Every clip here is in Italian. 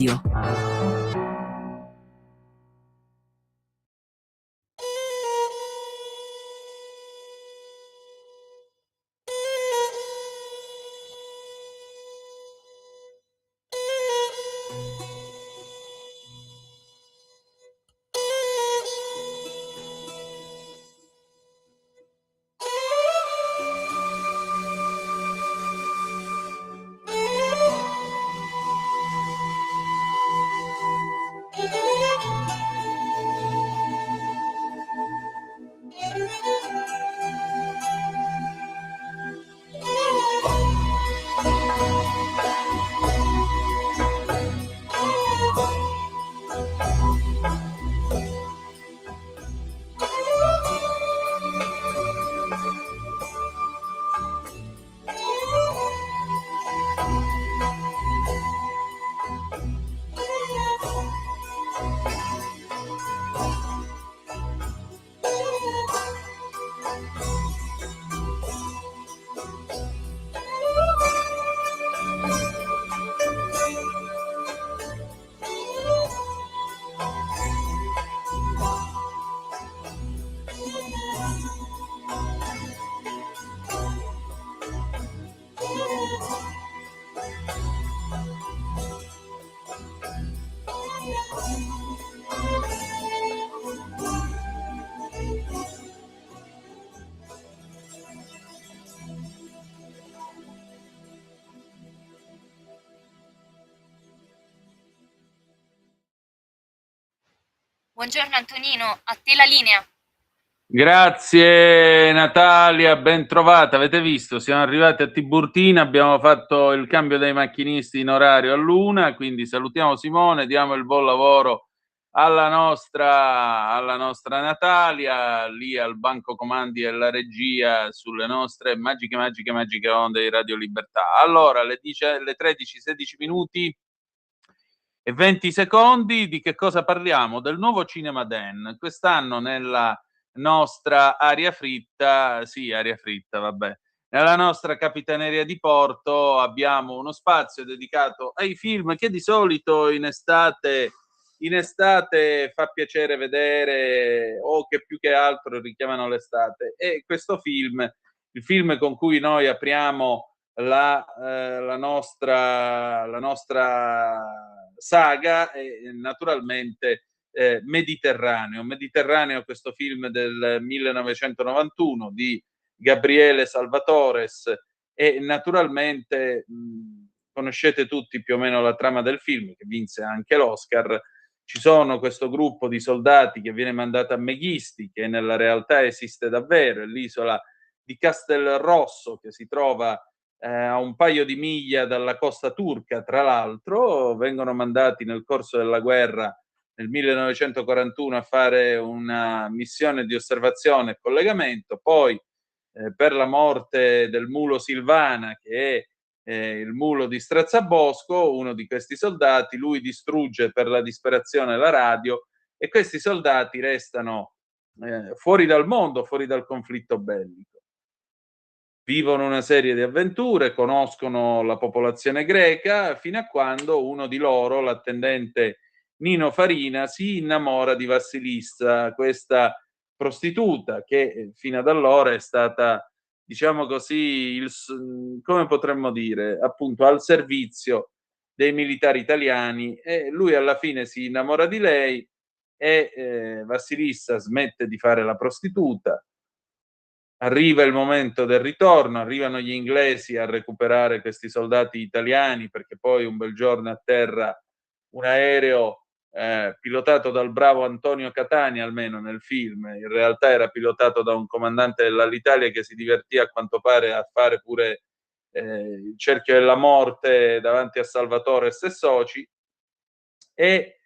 Dio. Buongiorno Antonino, a te la linea. Grazie Natalia, ben trovata. Avete visto, siamo arrivati a Tiburtina, abbiamo fatto il cambio dei macchinisti in orario all'1, quindi salutiamo Simone, diamo il buon lavoro alla nostra Natalia, lì al banco comandi e alla regia sulle nostre magiche onde di Radio Libertà. Allora, le 13:16 minuti e 20 secondi, di che cosa parliamo? Del nuovo Cinema Den. Quest'anno nella nostra aria fritta, vabbè, nella nostra capitaneria di porto abbiamo uno spazio dedicato ai film che di solito in estate fa piacere vedere o che più che altro richiamano l'estate. E questo film, il film con cui noi apriamo la nostra saga è naturalmente Mediterraneo, questo film del 1991 di Gabriele Salvatores, e naturalmente conoscete tutti più o meno la trama del film, che vinse anche l'Oscar. Ci sono questo gruppo di soldati che viene mandato a Meghisti, che nella realtà esiste davvero, è l'isola di Castelrosso, che si trova a un paio di miglia dalla costa turca. Tra l'altro vengono mandati nel corso della guerra nel 1941 a fare una missione di osservazione e collegamento, poi per la morte del mulo Silvana, che è il mulo di Strazzabosco, uno di questi soldati, lui distrugge per la disperazione la radio e questi soldati restano fuori dal mondo, fuori dal conflitto bellico. Vivono una serie di avventure, conoscono la popolazione greca, fino a quando uno di loro, l'attendente Nino Farina, si innamora di Vassilissa, questa prostituta che fino ad allora è stata, diciamo così, come potremmo dire, appunto al servizio dei militari italiani, e lui alla fine si innamora di lei e Vassilissa smette di fare la prostituta. Arriva il momento del ritorno, arrivano gli inglesi a recuperare questi soldati italiani, perché poi un bel giorno atterra un aereo pilotato dal bravo Antonio Catania, almeno nel film. In realtà era pilotato da un comandante dell'Alitalia che si divertì a quanto pare a fare pure il cerchio della morte davanti a Salvatore e soci, e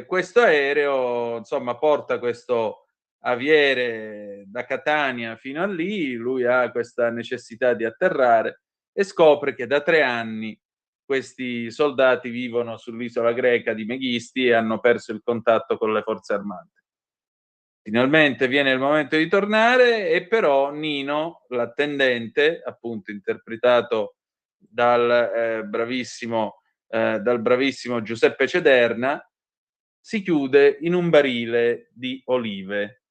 questo aereo insomma porta questo aviere da Catania fino a lì. Lui ha questa necessità di atterrare e scopre che da 3 anni questi soldati vivono sull'isola greca di Meghisti e hanno perso il contatto con le forze armate. Finalmente viene il momento di tornare, e però Nino, l'attendente, appunto interpretato dal bravissimo dal bravissimo Giuseppe Cederna, si chiude in un barile di olive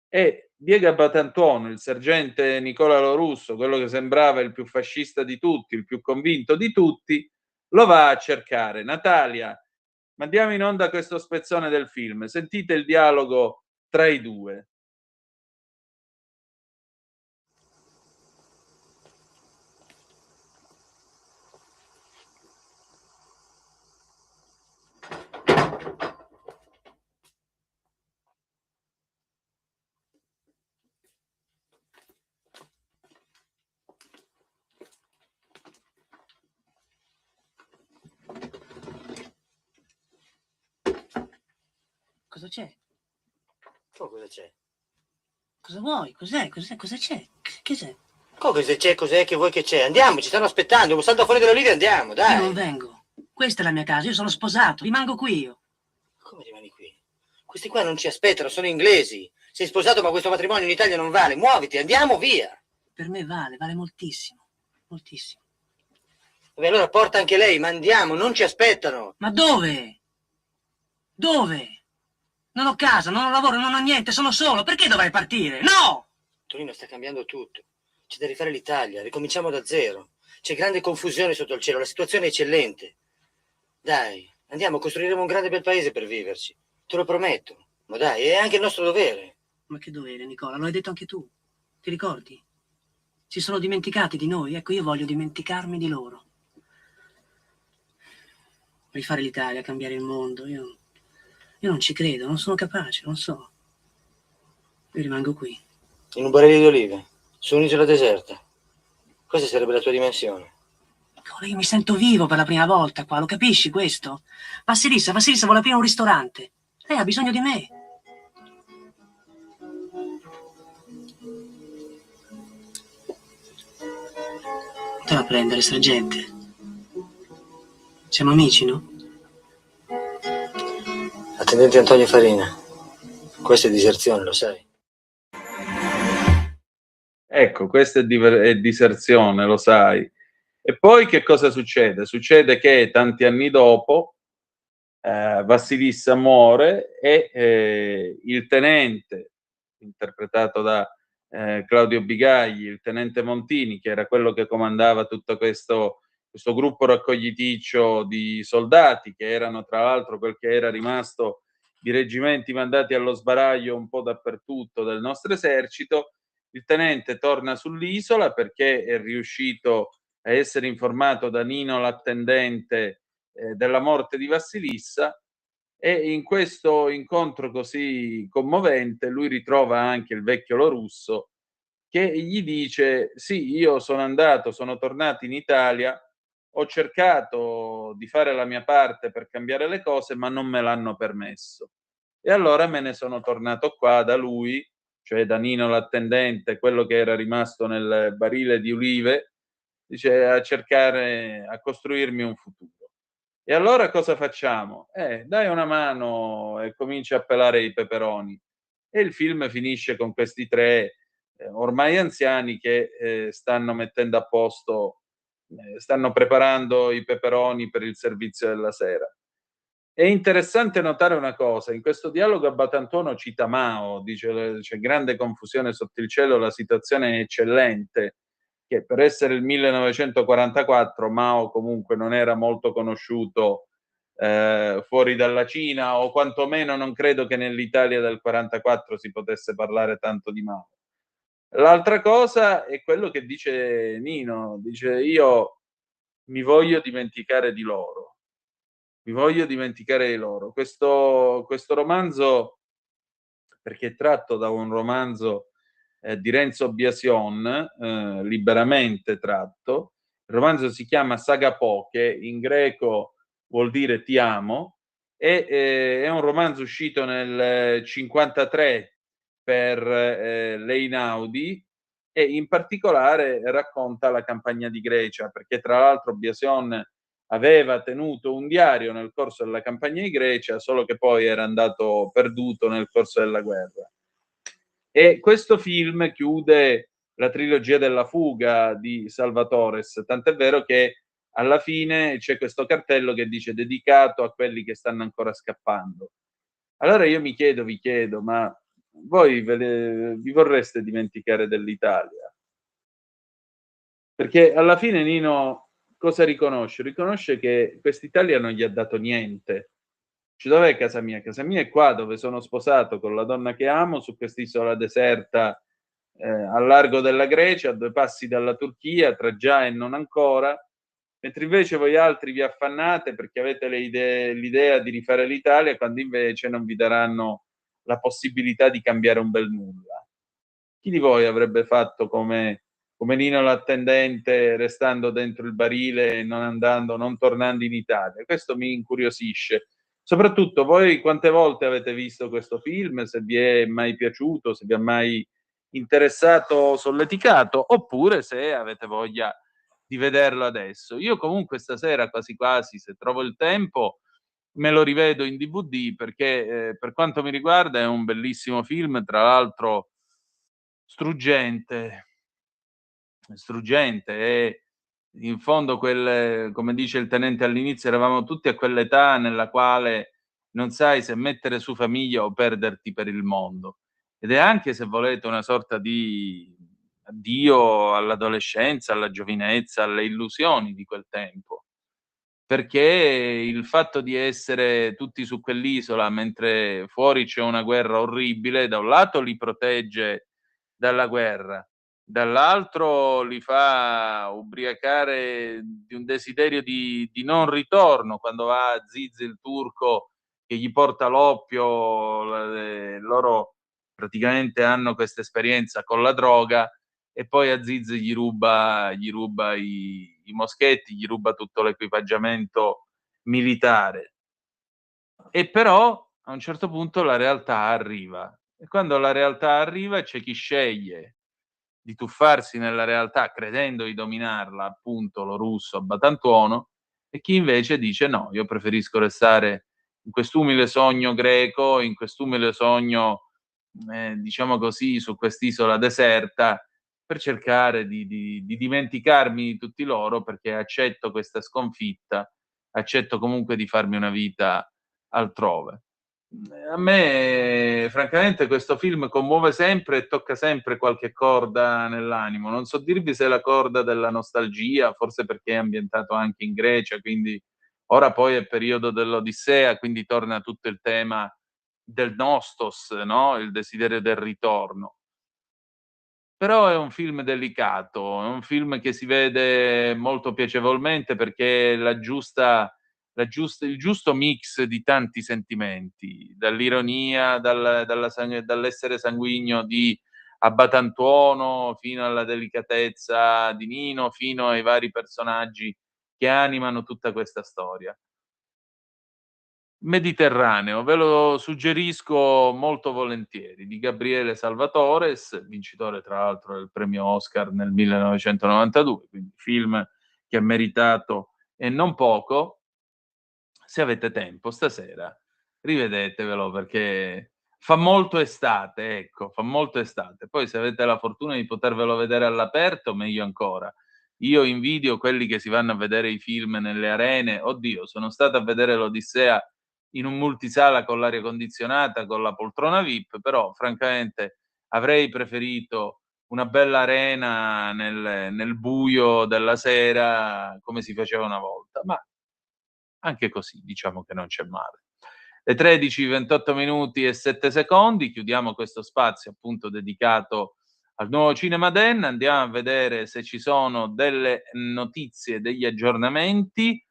e Diego Abbatantuono, il sergente Nicola Lorusso, quello che sembrava il più fascista di tutti, il più convinto di tutti, lo va a cercare. Natalia, mandiamo in onda questo spezzone del film, sentite il dialogo tra i due. Cosa c'è? Cosa c'è? Cosa vuoi? Cos'è? Cosa c'è? Che c'è? Cosa c'è? Cos'è che vuoi che c'è? Andiamo, ci stanno aspettando. Salta fuori dalle olive e andiamo, dai. Io non vengo. Questa è la mia casa, io sono sposato, rimango qui io. Come rimani qui? Questi qua non ci aspettano, sono inglesi. Sei sposato, ma questo matrimonio in Italia non vale. Muoviti, andiamo, via. Per me vale moltissimo. Moltissimo. Vabbè, allora porta anche lei, ma andiamo, non ci aspettano. Ma dove? Dove? Non ho casa, non ho lavoro, non ho niente, sono solo. Perché dovrei partire? No! Tonino, sta cambiando tutto. C'è da rifare l'Italia, ricominciamo da zero. C'è grande confusione sotto il cielo, la situazione è eccellente. Dai, andiamo, costruiremo un grande bel paese per viverci. Te lo prometto. Ma dai, è anche il nostro dovere. Ma che dovere, Nicola? Lo hai detto anche tu. Ti ricordi? Si sono dimenticati di noi, ecco, io voglio dimenticarmi di loro. Rifare l'Italia, cambiare il mondo, io non ci credo, non sono capace, non so. Io rimango qui. In un barile di olive, su un'isola deserta. Questa sarebbe la tua dimensione. Nicola, io mi sento vivo per la prima volta qua, lo capisci questo? Vassilissa vuole aprire un ristorante. Lei ha bisogno di me. Te la prendere, sergente. Siamo amici, no? Attendente Antonio Farina. Questa è diserzione, lo sai. Ecco, questa è diserzione, lo sai. E poi che cosa succede? Succede che tanti anni dopo Vassilissa muore e il tenente, interpretato da Claudio Bigagli, il tenente Montini, che era quello che comandava tutto questo gruppo raccogliticcio di soldati, che erano tra l'altro quel che era rimasto di reggimenti mandati allo sbaraglio un po' dappertutto del nostro esercito. Il tenente torna sull'isola perché è riuscito a essere informato da Nino l'attendente della morte di Vassilissa, e in questo incontro così commovente lui ritrova anche il vecchio Lorusso, che gli dice: sì, io sono tornato in Italia, ho cercato di fare la mia parte per cambiare le cose, ma non me l'hanno permesso. E allora me ne sono tornato qua da lui, cioè da Nino l'attendente, quello che era rimasto nel barile di olive, dice, a costruirmi un futuro. E allora cosa facciamo? Dai una mano e cominci a pelare i peperoni. E il film finisce con questi tre ormai anziani che stanno mettendo a posto, stanno preparando i peperoni per il servizio della sera. È interessante notare una cosa: in questo dialogo Abbatantuono cita Mao, dice c'è grande confusione sotto il cielo, la situazione è eccellente, che per essere il 1944 Mao comunque non era molto conosciuto fuori dalla Cina, o quantomeno non credo che nell'Italia del 44 si potesse parlare tanto di Mao. L'altra cosa è quello che dice Nino, dice: io mi voglio dimenticare di loro. Mi voglio dimenticare di loro. Questo romanzo, perché è tratto da un romanzo di Renzo Biasion, liberamente tratto. Il romanzo si chiama Saga Poche, in greco vuol dire ti amo, e è un romanzo uscito nel 1953 per l'Einaudi, e in particolare racconta la campagna di Grecia, perché tra l'altro Biasion aveva tenuto un diario nel corso della campagna di Grecia, solo che poi era andato perduto nel corso della guerra. E questo film chiude la trilogia della fuga di Salvatores, tant'è vero che alla fine c'è questo cartello che dice dedicato a quelli che stanno ancora scappando. Allora io mi chiedo, vi chiedo, ma voi vi vorreste dimenticare dell'Italia? Perché alla fine Nino cosa riconosce? Riconosce che quest'Italia non gli ha dato niente. Dice, dov'è casa mia? Casa mia è qua dove sono sposato con la donna che amo, su quest'isola deserta al largo della Grecia, a 2 passi dalla Turchia, tra già e non ancora, mentre invece voi altri vi affannate perché avete l'idea di rifare l'Italia, quando invece non vi daranno la possibilità di cambiare un bel nulla. Chi di voi avrebbe fatto come Nino l'attendente, restando dentro il barile e non tornando in Italia? Questo mi incuriosisce. Soprattutto voi quante volte avete visto questo film, se vi è mai piaciuto, se vi ha mai interessato o solleticato, oppure se avete voglia di vederlo adesso. Io comunque stasera quasi quasi, se trovo il tempo, me lo rivedo in DVD perché per quanto mi riguarda è un bellissimo film, tra l'altro struggente, struggente e in fondo come dice il tenente all'inizio, eravamo tutti a quell'età nella quale non sai se mettere su famiglia o perderti per il mondo. Ed è anche, se volete, una sorta di addio all'adolescenza, alla giovinezza, alle illusioni di quel tempo. Perché il fatto di essere tutti su quell'isola mentre fuori c'è una guerra orribile, da un lato li protegge dalla guerra, dall'altro li fa ubriacare di un desiderio di non ritorno. Quando va Aziz il turco che gli porta l'oppio, loro praticamente hanno questa esperienza con la droga e poi Aziz gli ruba i moschetti, gli ruba tutto l'equipaggiamento militare. E però a un certo punto la realtà arriva e quando la realtà arriva c'è chi sceglie di tuffarsi nella realtà credendo di dominarla, appunto lo russo a Batantuono, e chi invece dice no, io preferisco restare in quest'umile sogno greco, in quest'umile sogno, diciamo così, su quest'isola deserta, per cercare di dimenticarmi di tutti loro, perché accetto questa sconfitta, accetto comunque di farmi una vita altrove. A me francamente questo film commuove sempre e tocca sempre qualche corda nell'animo. Non so dirvi se è la corda della nostalgia, forse perché è ambientato anche in Grecia, quindi ora poi è periodo dell'Odissea, quindi torna tutto il tema del nostos, no, il desiderio del ritorno. Però è un film delicato, è un film che si vede molto piacevolmente perché il giusto mix di tanti sentimenti, dall'ironia, dall'essere sanguigno di Abbatantuono, fino alla delicatezza di Nino, fino ai vari personaggi che animano tutta questa storia. Mediterraneo, ve lo suggerisco molto volentieri, di Gabriele Salvatores, vincitore tra l'altro del premio Oscar nel 1992, quindi film che ha meritato e non poco. Se avete tempo stasera rivedetevelo perché fa molto estate, ecco, fa molto estate. Poi se avete la fortuna di potervelo vedere all'aperto, meglio ancora. Io invidio quelli che si vanno a vedere i film nelle arene. Oddio, sono stato a vedere l'Odissea in un multisala con l'aria condizionata, con la poltrona VIP, però francamente avrei preferito una bella arena nel buio della sera come si faceva una volta, ma anche così diciamo che non c'è male. Le 13:28 minuti e 7 secondi, chiudiamo questo spazio appunto dedicato al nuovo Cinema Den, andiamo a vedere se ci sono delle notizie, degli aggiornamenti.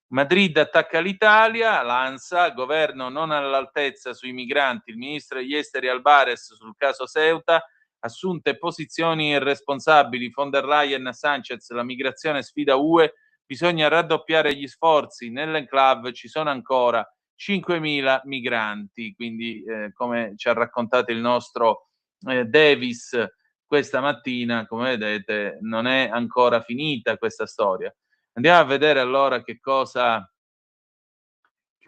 Madrid attacca l'Italia, l'ANSA, governo non all'altezza sui migranti, il ministro degli esteri Albares sul caso Ceuta, assunte posizioni irresponsabili, von der Leyen, Sanchez, la migrazione sfida UE, bisogna raddoppiare gli sforzi, nell'enclave ci sono ancora 5.000 migranti, quindi come ci ha raccontato il nostro Davis questa mattina, come vedete non è ancora finita questa storia. Andiamo a vedere allora che cosa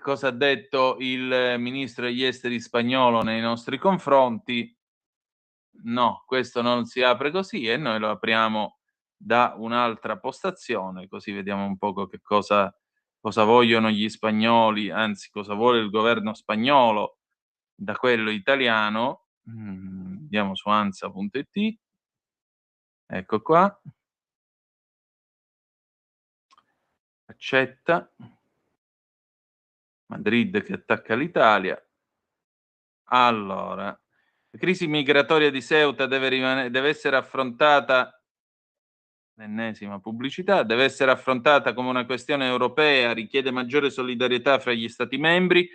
ha detto il ministro degli esteri spagnolo nei nostri confronti. No, questo non si apre così e noi lo apriamo da un'altra postazione, così vediamo un poco che cosa vogliono gli spagnoli, anzi cosa vuole il governo spagnolo da quello italiano. Andiamo su ansa.it, ecco qua, accetta, Madrid che attacca l'Italia. Allora, la crisi migratoria di Ceuta deve essere affrontata, l'ennesima pubblicità, deve essere affrontata come una questione europea, richiede maggiore solidarietà fra gli Stati membri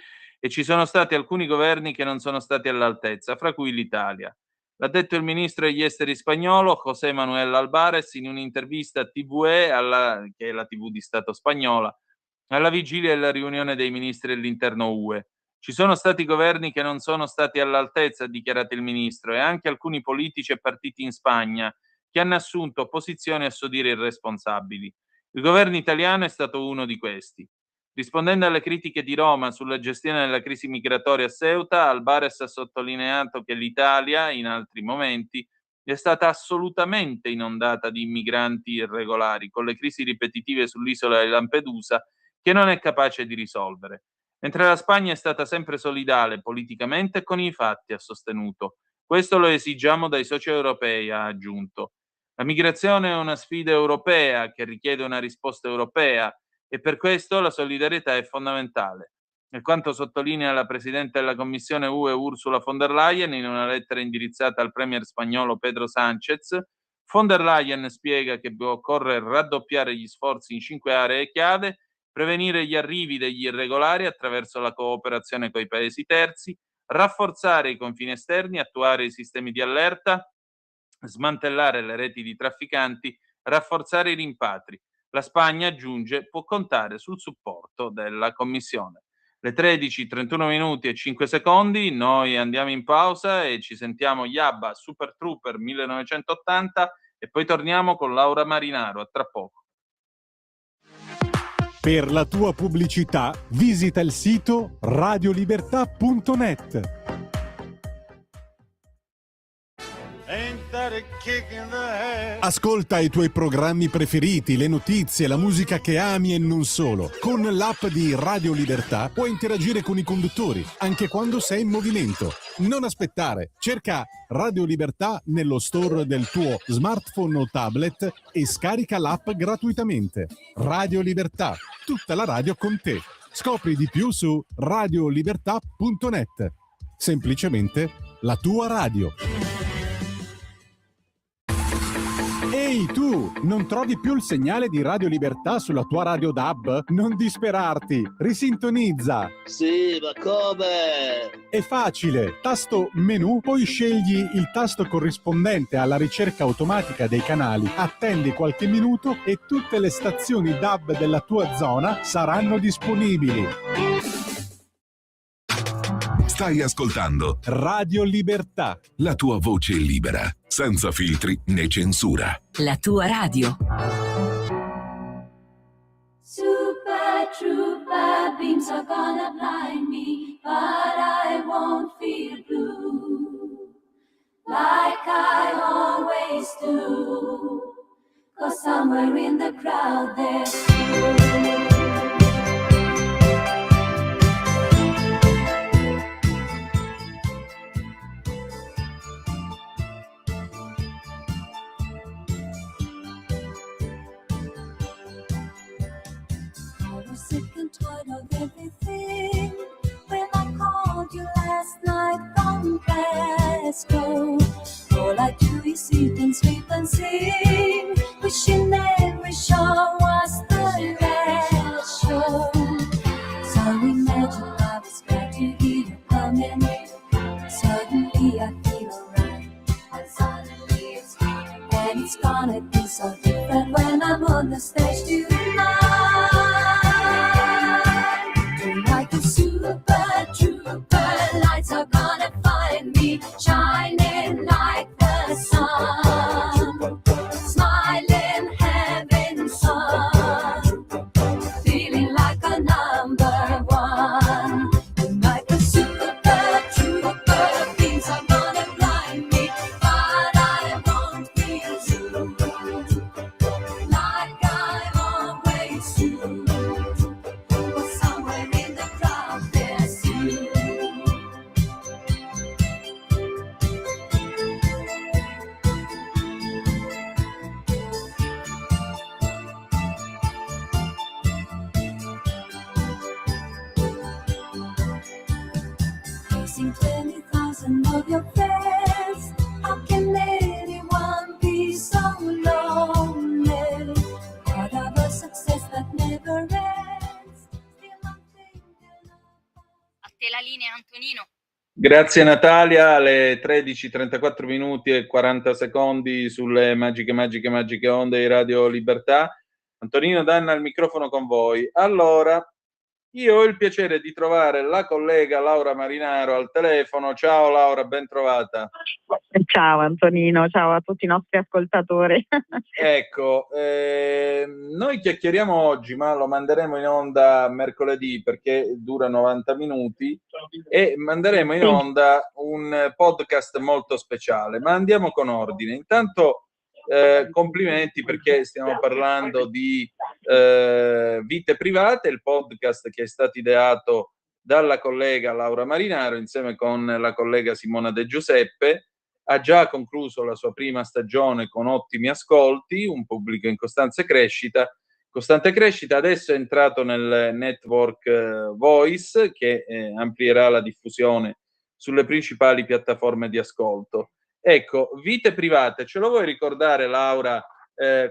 e ci sono stati alcuni governi che non sono stati all'altezza, fra cui l'Italia. L'ha detto il ministro degli esteri spagnolo José Manuel Álvarez in un'intervista a TVE, che è la TV di Stato spagnola, alla vigilia della riunione dei ministri dell'interno UE. Ci sono stati governi che non sono stati all'altezza, ha dichiarato il ministro, e anche alcuni politici e partiti in Spagna che hanno assunto posizioni a suo dire irresponsabili. Il governo italiano è stato uno di questi. Rispondendo alle critiche di Roma sulla gestione della crisi migratoria a Ceuta, Álvarez ha sottolineato che l'Italia, in altri momenti, è stata assolutamente inondata di immigranti irregolari, con le crisi ripetitive sull'isola di Lampedusa, che non è capace di risolvere. Mentre la Spagna è stata sempre solidale politicamente e con i fatti, ha sostenuto. Questo lo esigiamo dai soci europei, ha aggiunto. La migrazione è una sfida europea che richiede una risposta europea e per questo la solidarietà è fondamentale. È quanto sottolinea la Presidente della Commissione UE Ursula von der Leyen in una lettera indirizzata al Premier spagnolo Pedro Sánchez. Von der Leyen spiega che occorre raddoppiare gli sforzi in 5 aree chiave, prevenire gli arrivi degli irregolari attraverso la cooperazione con i paesi terzi, rafforzare i confini esterni, attuare i sistemi di allerta, smantellare le reti di trafficanti, rafforzare i rimpatri. La Spagna, aggiunge, può contare sul supporto della Commissione. Le 13:31 minuti e 5 secondi, noi andiamo in pausa e ci sentiamo Yabba, Super Trooper 1980 e poi torniamo con Laura Marinaro, a tra poco. Per la tua pubblicità visita il sito radiolibertà.net. Ascolta i tuoi programmi preferiti, le notizie, la musica che ami e non solo. Con l'app di Radio Libertà puoi interagire con i conduttori, anche quando sei in movimento. Non aspettare, cerca Radio Libertà nello store del tuo smartphone o tablet e scarica l'app gratuitamente. Radio Libertà, tutta la radio con te. Scopri di più su radiolibertà.net. Semplicemente la tua radio. Ehi tu, non trovi più il segnale di Radio Libertà sulla tua radio DAB? Non disperarti, risintonizza. Sì, ma come? È facile, tasto menu, poi scegli il tasto corrispondente alla ricerca automatica dei canali, attendi qualche minuto e tutte le stazioni DAB della tua zona saranno disponibili. Stai ascoltando Radio Libertà, la tua voce libera, senza filtri né censura. La tua radio. Super Trooper beams are gonna blind me, but I won't feel blue like I always do, 'cause somewhere in the crowd there's you. Sick and tired of everything. When I called you last night from Glasgow, all I do is sit and sleep and sing, wishing every show was the last show. So imagine I was glad to hear you coming. Suddenly I feel alright, and suddenly it's gone. And it's gonna be so different when I'm on the stage tonight. Like a super trooper, lights are gonna find me shining like the sun, smiling, having fun, feeling like a number one. Like a super trooper, things are gonna blind me, but I won't feel blue. losing 20,000 of your friends. How can anyone be so lonely? Part of a success that never ends. Still I'm thinking about. A te la linea, Antonino. Grazie Natalia, alle 13:34 minuti e 40 secondi sulle magiche onde di Radio Libertà. Antonino Danna al microfono con voi. Allora, io ho il piacere di trovare la collega Laura Marinaro al telefono. Ciao Laura, ben trovata. Ciao Antonino, ciao a tutti i nostri ascoltatori. Ecco, noi chiacchieriamo oggi, ma lo manderemo in onda mercoledì perché dura 90 minuti e manderemo in onda un podcast molto speciale, ma andiamo con ordine. Intanto complimenti perché stiamo parlando di Vite Private, il podcast che è stato ideato dalla collega Laura Marinaro insieme con la collega Simona De Giuseppe. Ha già concluso la sua prima stagione con ottimi ascolti, un pubblico in costante crescita, adesso è entrato nel network Voice che amplierà la diffusione sulle principali piattaforme di ascolto. Ecco, Vite Private, ce lo vuoi ricordare Laura,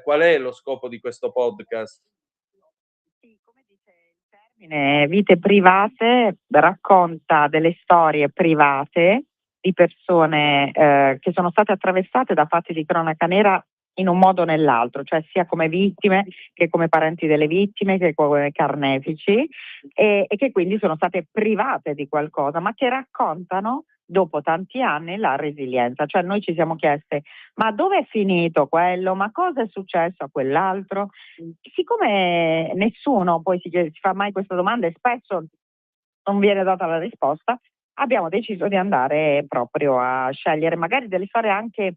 qual è lo scopo di questo podcast? Sì, come dice il termine, Vite Private racconta delle storie private di persone che sono state attraversate da fatti di cronaca nera in un modo o nell'altro, cioè sia come vittime che come parenti delle vittime che come carnefici e che quindi sono state private di qualcosa, ma che raccontano dopo tanti anni la resilienza. Cioè noi ci siamo chieste ma dove è finito quello, ma cosa è successo a quell'altro? Siccome nessuno poi si fa mai questa domanda e spesso non viene data la risposta, abbiamo deciso di andare proprio a scegliere magari delle storie anche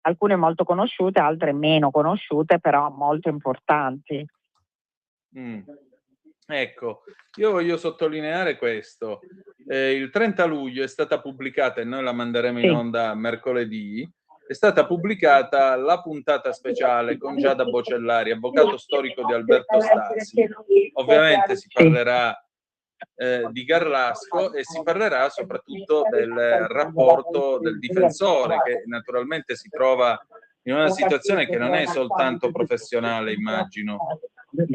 alcune molto conosciute, altre meno conosciute, però molto importanti. Ecco, io voglio sottolineare questo. Il 30 luglio è stata pubblicata, e noi la manderemo in onda mercoledì, è stata pubblicata la puntata speciale con Giada Bocellari, avvocato storico di Alberto Stasi. Ovviamente si parlerà di Garlasco e si parlerà soprattutto del rapporto del difensore che naturalmente si trova in una situazione che non è soltanto professionale, immagino.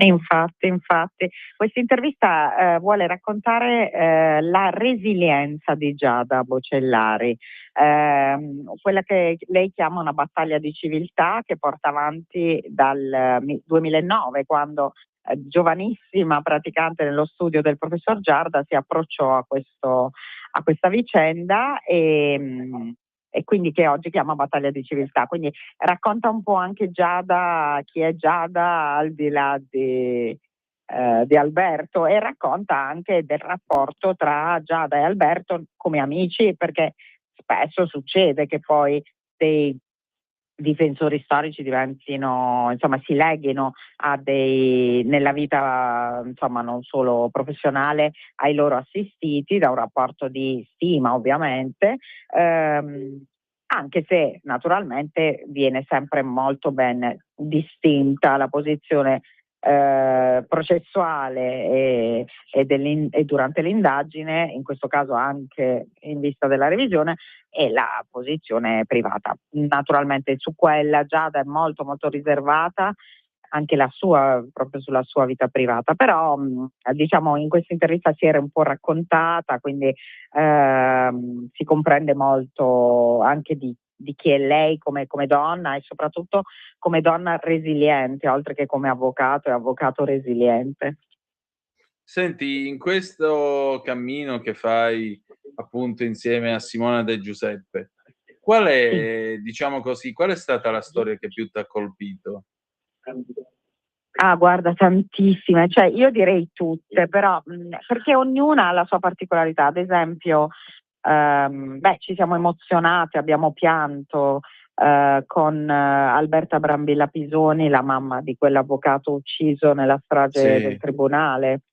Infatti, questa intervista vuole raccontare la resilienza di Giada Bocellari, quella che lei chiama una battaglia di civiltà che porta avanti dal 2009, quando giovanissima praticante nello studio del professor Giarda si approcciò a questa vicenda e quindi che oggi chiama battaglia di civiltà. Quindi racconta un po' anche Giada, chi è Giada al di là di Alberto, e racconta anche del rapporto tra Giada e Alberto come amici, perché spesso succede che poi dei difensori storici diventino, insomma, si leghino nella vita, insomma, non solo professionale, ai loro assistiti da un rapporto di stima, ovviamente, anche se naturalmente viene sempre molto ben distinta la posizione processuale e durante l'indagine, in questo caso anche in vista della revisione, e la posizione privata. Naturalmente su quella Giada è molto molto riservata, anche proprio sulla sua vita privata, però diciamo in questa intervista si era un po' raccontata, quindi si comprende molto anche di chi è lei come donna e soprattutto come donna resiliente, oltre che come avvocato e avvocato resiliente. Senti, in questo cammino che fai appunto insieme a Simona De Giuseppe, qual è, diciamo così, qual è stata la storia che più ti ha colpito? Ah, guarda, tantissime, cioè io direi tutte, però perché ognuna ha la sua particolarità. Ad esempio, ci siamo emozionate, abbiamo pianto con Alberta Brambilla Pisoni, la mamma di quell'avvocato ucciso nella strage del tribunale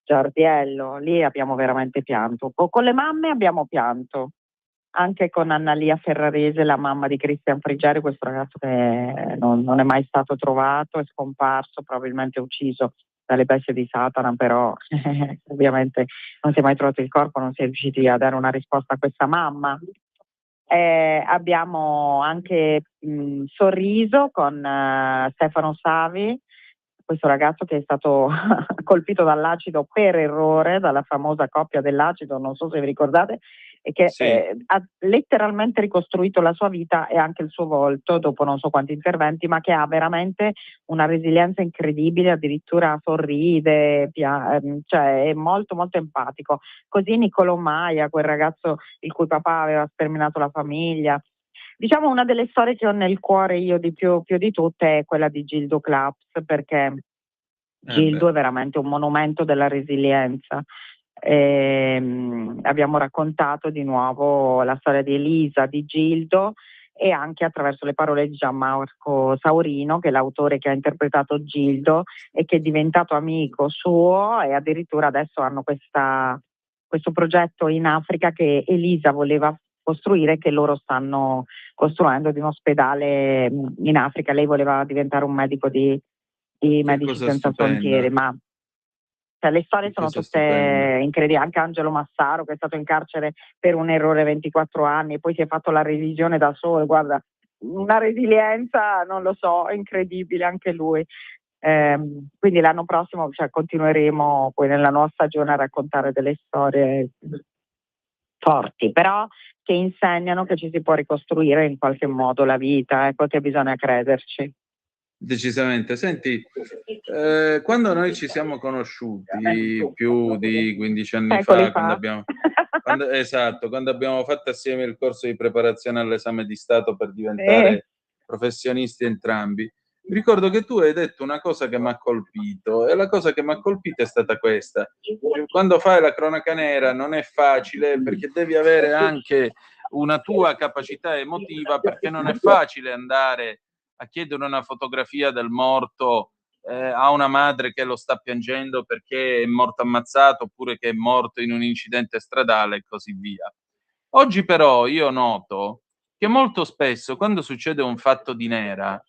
Giardiello. Lì abbiamo veramente pianto. Con le mamme abbiamo pianto, anche con Annalia Ferrarese, la mamma di Cristian Frigeri, questo ragazzo che non è mai stato trovato, è scomparso, probabilmente ucciso dalle bestie di Satana, però ovviamente non si è mai trovato il corpo, non si è riusciti a dare una risposta a questa mamma. Abbiamo anche Sorriso con Stefano Savi, questo ragazzo che è stato colpito dall'acido per errore, dalla famosa coppia dell'acido, non so se vi ricordate, e che Sì. ha letteralmente ricostruito la sua vita e anche il suo volto dopo non so quanti interventi, ma che ha veramente una resilienza incredibile, addirittura sorride, cioè è molto molto empatico. Così Niccolò Maia, quel ragazzo il cui papà aveva sterminato la famiglia. Diciamo una delle storie che ho nel cuore io di più di tutte è quella di Gildo Claps, perché Gildo è veramente un monumento della resilienza. Abbiamo raccontato di nuovo la storia di Elisa, di Gildo, e anche attraverso le parole di Gianmarco Saurino, che è l'autore che ha interpretato Gildo e che è diventato amico suo, e addirittura adesso hanno questo progetto in Africa che Elisa voleva costruire, che loro stanno costruendo, di un ospedale in Africa. Lei voleva diventare un medico di Medici cosa Senza stupenda. Frontiere, ma cioè, le storie Che sono cosa tutte stupenda. incredibili. Anche Angelo Massaro, che è stato in carcere per un errore 24 anni e poi si è fatto la revisione da solo, guarda, una resilienza, non lo so, incredibile anche lui. Quindi l'anno prossimo continueremo poi nella nuova stagione a raccontare delle storie forti, però che insegnano che ci si può ricostruire in qualche modo la vita, ecco, che bisogna crederci. Decisamente. Senti, quando noi ci siamo conosciuti più di 15 anni Secoli fa, fa. quando abbiamo fatto assieme il corso di preparazione all'esame di Stato per diventare professionisti entrambi, mi ricordo che tu hai detto una cosa che m'ha colpito, e la cosa che m'ha colpito è stata questa: quando fai la cronaca nera non è facile, perché devi avere anche una tua capacità emotiva, perché non è facile andare a chiedere una fotografia del morto a una madre che lo sta piangendo perché è morto ammazzato, oppure che è morto in un incidente stradale e così via. Oggi però io noto che molto spesso, quando succede un fatto di nera,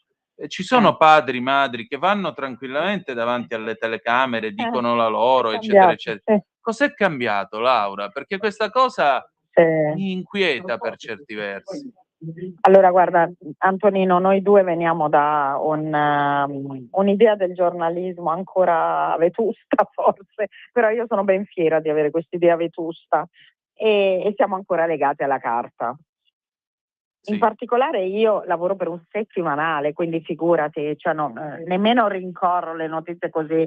ci sono padri, madri che vanno tranquillamente davanti alle telecamere, dicono la loro, eccetera, eccetera. Cos'è cambiato, Laura? Perché questa cosa mi inquieta per certi versi. Allora, guarda, Antonino, noi due veniamo da un'idea del giornalismo ancora vetusta, forse, però io sono ben fiera di avere quest'idea vetusta e siamo ancora legati alla carta. In particolare io lavoro per un settimanale, quindi figurati, nemmeno rincorro le notizie così,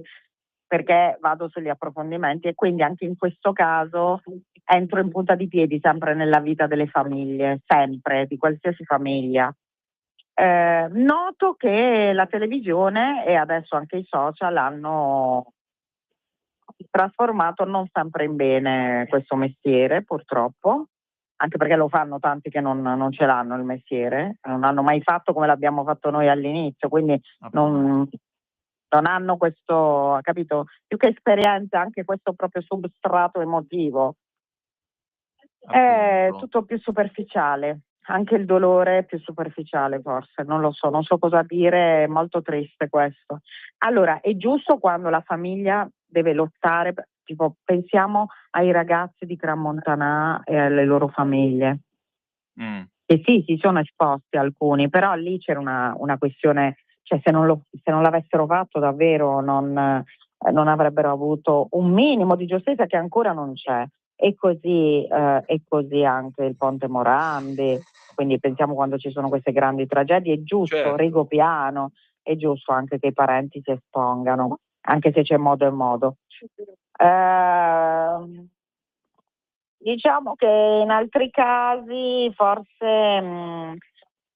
perché vado sugli approfondimenti, e quindi anche in questo caso entro in punta di piedi sempre nella vita delle famiglie, sempre, di qualsiasi famiglia. Noto che la televisione e adesso anche i social hanno trasformato non sempre in bene questo mestiere, purtroppo, anche perché lo fanno tanti che non ce l'hanno il mestiere, non hanno mai fatto come l'abbiamo fatto noi all'inizio, quindi non hanno questo, capito, più che esperienza, anche questo proprio substrato emotivo. È tutto più superficiale, anche il dolore è più superficiale forse, non lo so, non so cosa dire, è molto triste questo. Allora, è giusto quando la famiglia deve lottare, tipo pensiamo ai ragazzi di Gran Montanà e alle loro famiglie. E sì, si sono esposti alcuni, però lì c'era una questione, cioè se non l'avessero fatto davvero non avrebbero avuto un minimo di giustizia che ancora non c'è. E così anche il Ponte Morandi, quindi pensiamo quando ci sono queste grandi tragedie, è giusto, Rigopiano, è giusto anche che i parenti si espongano, anche se c'è modo e modo. Diciamo che in altri casi forse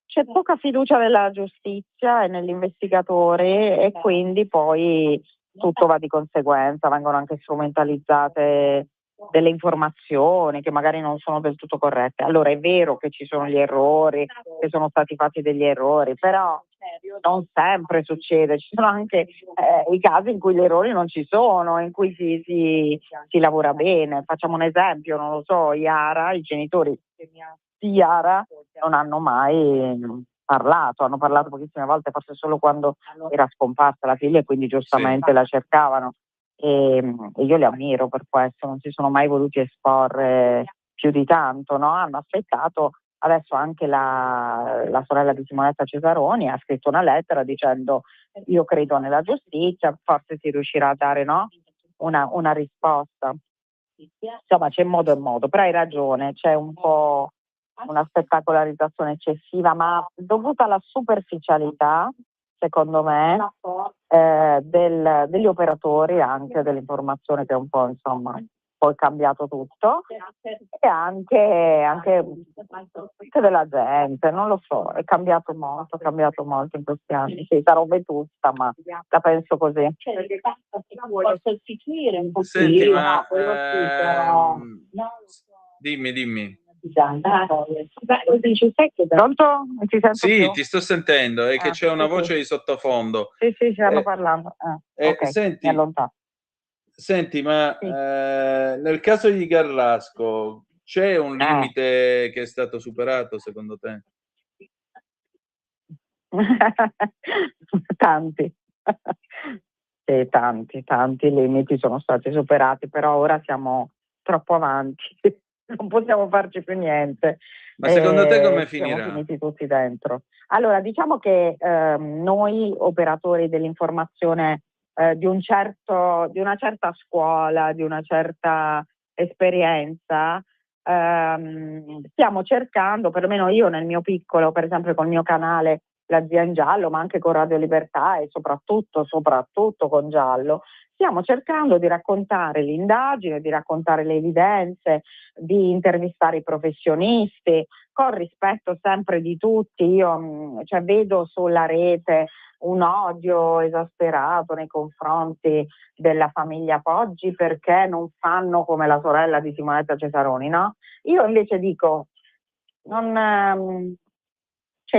c'è poca fiducia nella giustizia e negli investigatori, e quindi poi tutto va di conseguenza, vengono anche strumentalizzate delle informazioni che magari non sono del tutto corrette. Allora è vero che ci sono gli errori, che sono stati fatti degli errori, però non sempre succede, ci sono anche i casi in cui gli errori non ci sono, in cui si lavora bene. Facciamo un esempio, non lo so, Iara, i genitori di Iara non hanno mai hanno parlato pochissime volte, forse solo quando era scomparsa la figlia e quindi giustamente la cercavano. E io li ammiro per questo, non si sono mai voluti esporre più di tanto, no? Hanno aspettato. Adesso anche la sorella di Simonetta Cesaroni ha scritto una lettera dicendo: io credo nella giustizia, forse si riuscirà a dare, no, una risposta. Insomma, c'è modo e modo, però hai ragione, c'è un po' una spettacolarizzazione eccessiva, ma dovuta alla superficialità, secondo me, degli operatori, anche dell'informazione, che è un po', insomma, poi cambiato tutto, e anche della gente, non lo so, è cambiato molto in questi anni. Sì, sarò vetusta, ma la penso così. Vuoi sostituire un po'? Senti, ma dimmi. Pronto? Non ti sento Sì, più? ti sto sentendo, è che c'è una voce di sottofondo. Sì, stanno parlando. Ok, Senti, mi allontano. Senti, ma Sì. nel caso di Garlasco c'è un limite che è stato superato secondo te? Tanti. Sì, tanti limiti sono stati superati, però ora siamo troppo avanti, non possiamo farci più niente. Ma secondo te come Siamo finirà? finiti tutti dentro. Allora, diciamo che noi operatori dell'informazione di una certa scuola, di una certa esperienza, stiamo cercando, perlomeno io nel mio piccolo, per esempio col mio canale La Zia in Giallo, ma anche con Radio Libertà e soprattutto con Giallo, stiamo cercando di raccontare l'indagine, di raccontare le evidenze, di intervistare i professionisti, con rispetto sempre di tutti. Io vedo sulla rete un odio esasperato nei confronti della famiglia Poggi perché non fanno come la sorella di Simonetta Cesaroni, no? Io invece dico, c'è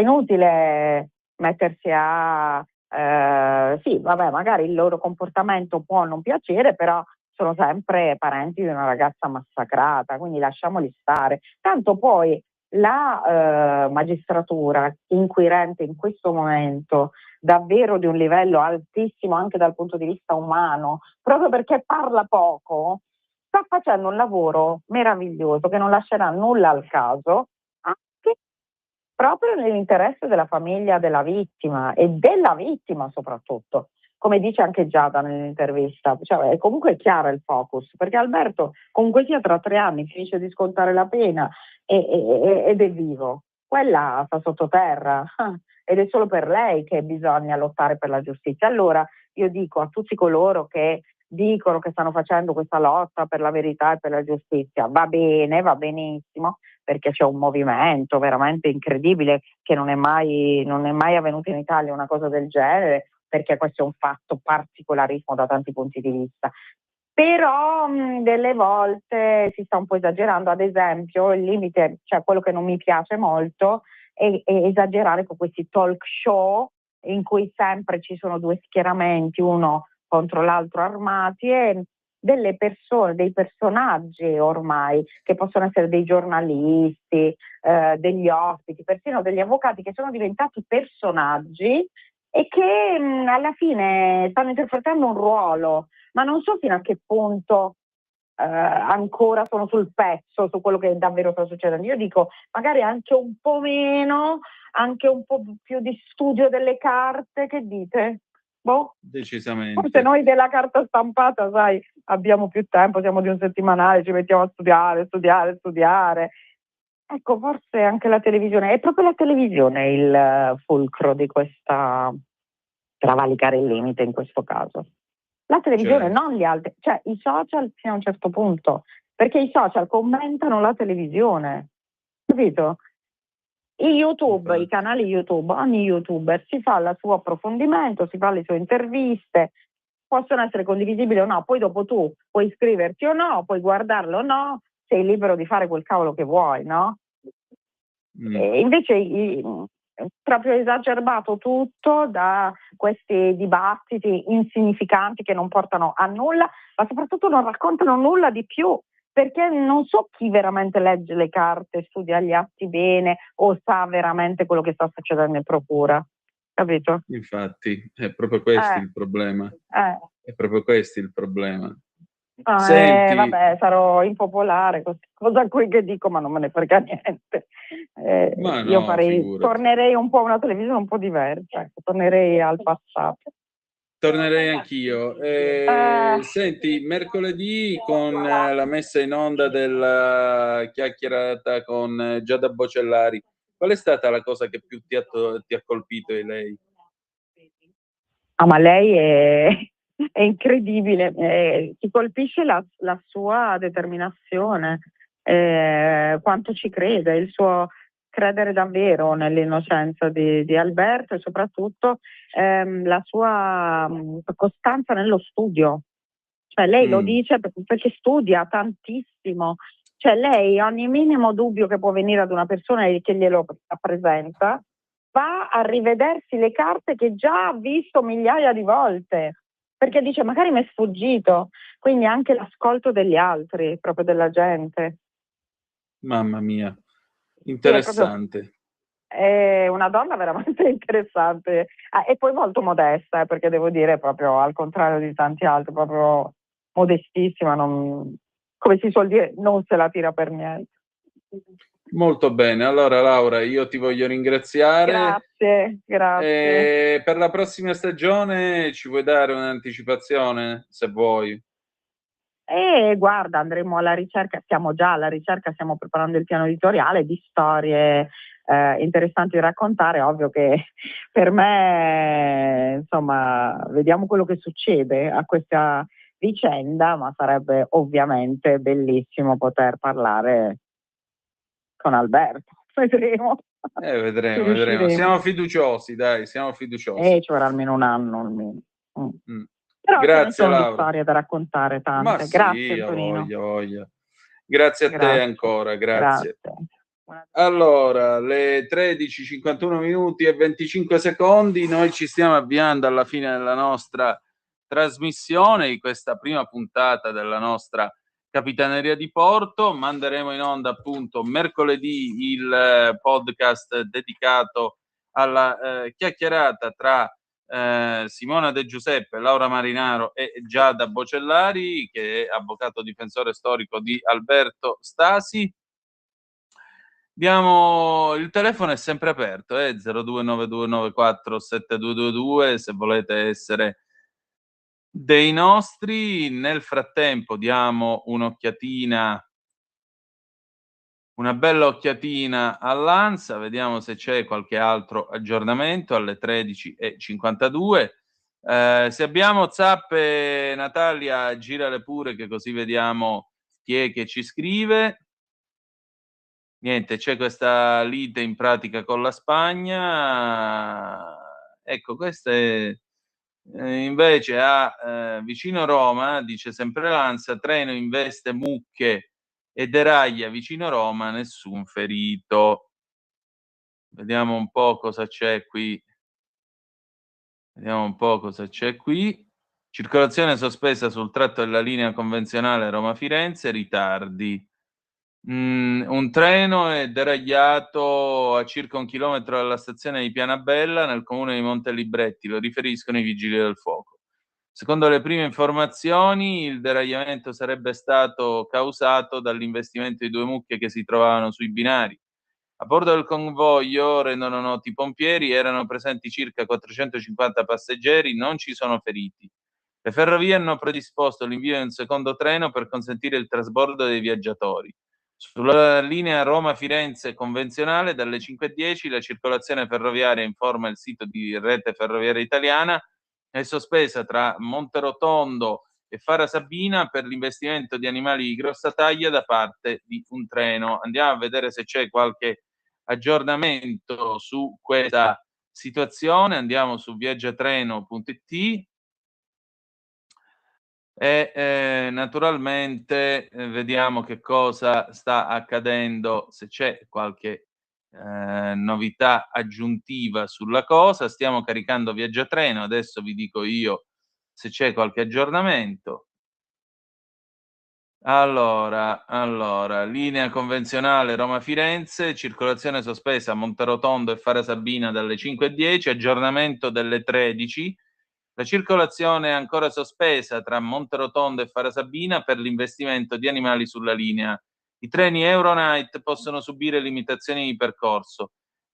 inutile mettersi sì, vabbè, magari il loro comportamento può non piacere, però sono sempre parenti di una ragazza massacrata, quindi lasciamoli stare. Tanto poi la magistratura inquirente in questo momento, davvero di un livello altissimo anche dal punto di vista umano, proprio perché parla poco, sta facendo un lavoro meraviglioso che non lascerà nulla al caso, anche proprio nell'interesse della famiglia della vittima e della vittima soprattutto. Come dice anche Giada nell'intervista, cioè è comunque chiaro il focus, perché Alberto comunque sia tra 3 anni finisce di scontare la pena ed è vivo. Quella sta sottoterra ed è solo per lei che bisogna lottare per la giustizia. Allora io dico a tutti coloro che dicono che stanno facendo questa lotta per la verità e per la giustizia, va bene, va benissimo, perché c'è un movimento veramente incredibile che non è mai avvenuto in Italia una cosa del genere, perché questo è un fatto particolarissimo da tanti punti di vista. Però delle volte si sta un po' esagerando, ad esempio il limite, cioè quello che non mi piace molto è esagerare con questi talk show in cui sempre ci sono 2 schieramenti, uno contro l'altro armati, e delle persone, dei personaggi ormai, che possono essere dei giornalisti, degli ospiti, persino degli avvocati, che sono diventati personaggi e che alla fine stanno interpretando un ruolo, ma non so fino a che punto ancora sono sul pezzo su quello che davvero sta succedendo. Io dico magari anche un po' meno, anche un po' più di studio delle carte, che dite? Boh. Decisamente. Forse noi della carta stampata, sai, abbiamo più tempo, siamo di un settimanale, ci mettiamo a studiare. Ecco, forse anche la televisione, è proprio la televisione il fulcro di questa travalicare il limite in questo caso. La televisione, non gli altri, cioè i social fino a un certo punto, perché i social commentano la televisione, capito? I canali YouTube, ogni YouTuber si fa il suo approfondimento, si fa le sue interviste, possono essere condivisibili o no, poi dopo tu puoi iscriverti o no, puoi guardarlo o no, sei libero di fare quel cavolo che vuoi, no? E invece proprio esacerbato tutto da questi dibattiti insignificanti che non portano a nulla, ma soprattutto non raccontano nulla di più perché non so chi veramente legge le carte, studia gli atti bene o sa veramente quello che sta succedendo in procura, capito? Infatti, è proprio questo il problema. È proprio questo il problema. Senti, Vabbè, sarò impopolare, cosa qui che dico, ma non me ne frega niente. ma Io no, figurati. tornerei un po' a una televisione un po' diversa, ecco, tornerei al passato. Tornerei anch'io. Senti, mercoledì con la messa in onda della chiacchierata con Giada Bocellari, qual è stata la cosa che più ti ha colpito di lei? Ma lei è incredibile, ti colpisce la sua determinazione, quanto ci crede, il suo credere davvero nell'innocenza di Alberto e soprattutto la sua costanza nello studio. Cioè lei lo dice perché studia tantissimo, cioè lei ogni minimo dubbio che può venire ad una persona che glielo presenta, va a rivedersi le carte che già ha visto migliaia di volte, perché dice magari mi è sfuggito, quindi anche l'ascolto degli altri, proprio della gente. Mamma mia, interessante. È una donna veramente interessante e poi molto modesta, perché devo dire proprio al contrario di tanti altri, proprio modestissima, come si suol dire, non se la tira per niente. Molto bene, allora Laura, io ti voglio ringraziare. Grazie. Per la prossima stagione ci vuoi dare un'anticipazione, se vuoi? Guarda, andremo alla ricerca, siamo già alla ricerca, stiamo preparando il piano editoriale di storie interessanti da raccontare. Ovvio che per me, insomma, vediamo quello che succede a questa vicenda, ma sarebbe ovviamente bellissimo poter parlare con Alberto. Vedremo. Vedremo. Siamo fiduciosi, dai, siamo fiduciosi. Ci vorrà almeno un anno. Almeno. Però Grazie, sono Laura. storie da raccontare tante. Ma sì, grazie Antonino. Voglia. Grazie a te ancora, grazie. Allora, le 13:51 minuti e 25 secondi, noi ci stiamo avviando alla fine della nostra trasmissione, di questa prima puntata della nostra Capitaneria di Porto. Manderemo in onda appunto mercoledì il podcast dedicato alla chiacchierata tra Simona De Giuseppe, Laura Marinaro e Giada Bocellari, che è avvocato difensore storico di Alberto Stasi. Il telefono è sempre aperto, 0292947222, se volete essere dei nostri. Nel frattempo diamo una bella occhiatina all'ANSA, vediamo se c'è qualche altro aggiornamento alle 13:52. Se abbiamo zappe, Natalia, girale pure, che così vediamo chi è che ci scrive. Niente, c'è questa lite in pratica con la Spagna. Ecco, questa è invece vicino Roma, dice sempre l'ANSA, treno investe mucche e deraglia vicino Roma, nessun ferito. Vediamo un po' cosa c'è qui. Circolazione sospesa sul tratto della linea convenzionale Roma-Firenze, ritardi. Un treno è deragliato a circa 1 chilometro dalla stazione di Pianabella, nel comune di Montelibretti, lo riferiscono i vigili del fuoco. Secondo le prime informazioni, il deragliamento sarebbe stato causato dall'investimento di 2 mucche che si trovavano sui binari. A bordo del convoglio, rendono noti i pompieri, erano presenti circa 450 passeggeri, non ci sono feriti. Le ferrovie hanno predisposto l'invio di un secondo treno per consentire il trasbordo dei viaggiatori. Sulla linea Roma-Firenze convenzionale, dalle 5:10 la circolazione ferroviaria, informa il sito di Rete Ferroviaria Italiana, è sospesa tra Monterotondo e Fara Sabina per l'investimento di animali di grossa taglia da parte di un treno. Andiamo a vedere se c'è qualche aggiornamento su questa situazione. Andiamo su viaggiatreno.it e naturalmente vediamo che cosa sta accadendo, se c'è qualche novità aggiuntiva sulla cosa. Stiamo caricando Viaggiatreno, adesso vi dico io se c'è qualche aggiornamento. Allora, linea convenzionale Roma-Firenze, circolazione sospesa Monterotondo e Fara Sabina dalle 5:10, aggiornamento delle 13. La circolazione è ancora sospesa tra Monterotondo e Fara Sabina per l'investimento di animali sulla linea. I treni Euronight possono subire limitazioni di percorso.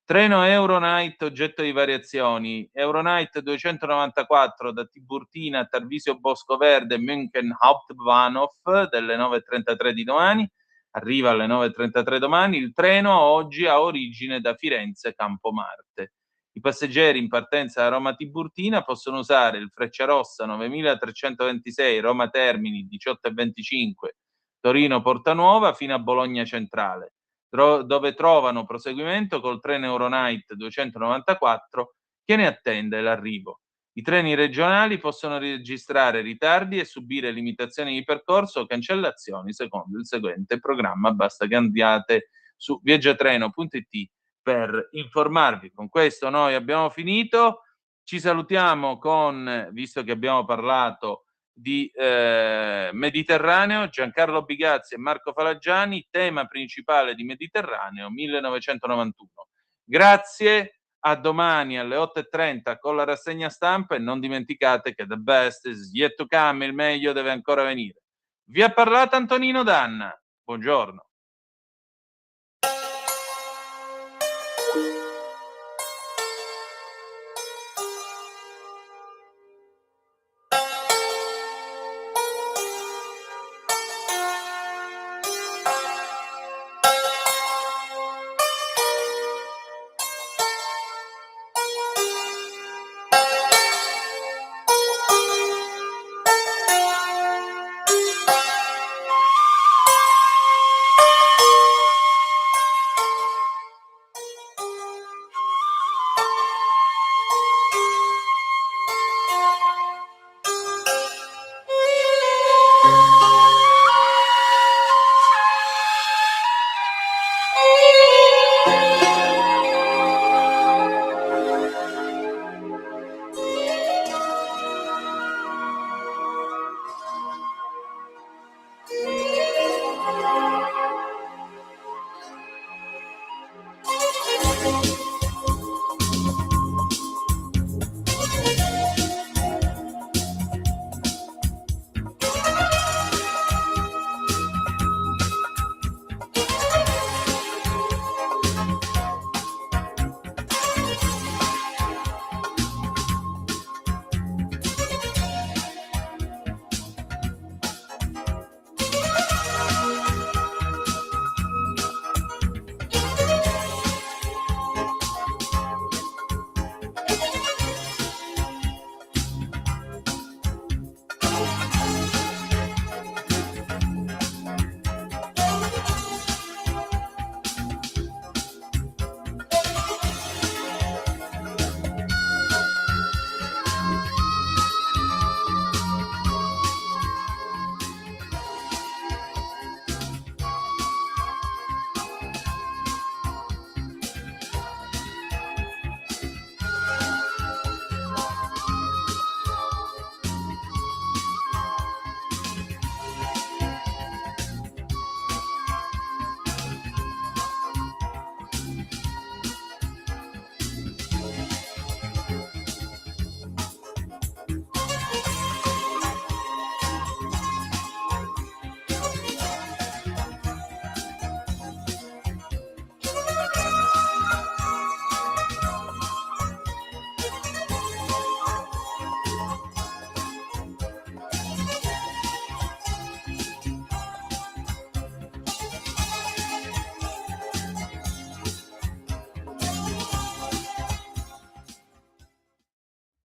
Treno Euronight oggetto di variazioni. Euronight 294 da Tiburtina a Tarvisio Boscoverde München Hauptbahnhof delle 9:33 di domani. Arriva alle 9:33 domani. Il treno oggi ha origine da Firenze Campomarte. I passeggeri in partenza da Roma Tiburtina possono usare il Frecciarossa 9326 Roma Termini 18:25 Torino Portanuova fino a Bologna Centrale, dove trovano proseguimento col treno Euronight 294 che ne attende l'arrivo. I treni regionali possono registrare ritardi e subire limitazioni di percorso o cancellazioni secondo il seguente programma. Basta che andiate su viaggiatreno.it per informarvi. Con questo noi abbiamo finito. Ci salutiamo con, visto che abbiamo parlato di Mediterraneo, Giancarlo Bigazzi e Marco Falaggiani, tema principale di Mediterraneo 1991. Grazie, a domani alle 8:30 con la rassegna stampa e non dimenticate che the best is yet to come, il meglio deve ancora venire. Vi ha parlato Antonino Danna. Buongiorno.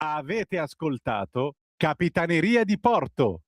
Avete ascoltato Capitaneria di Porto.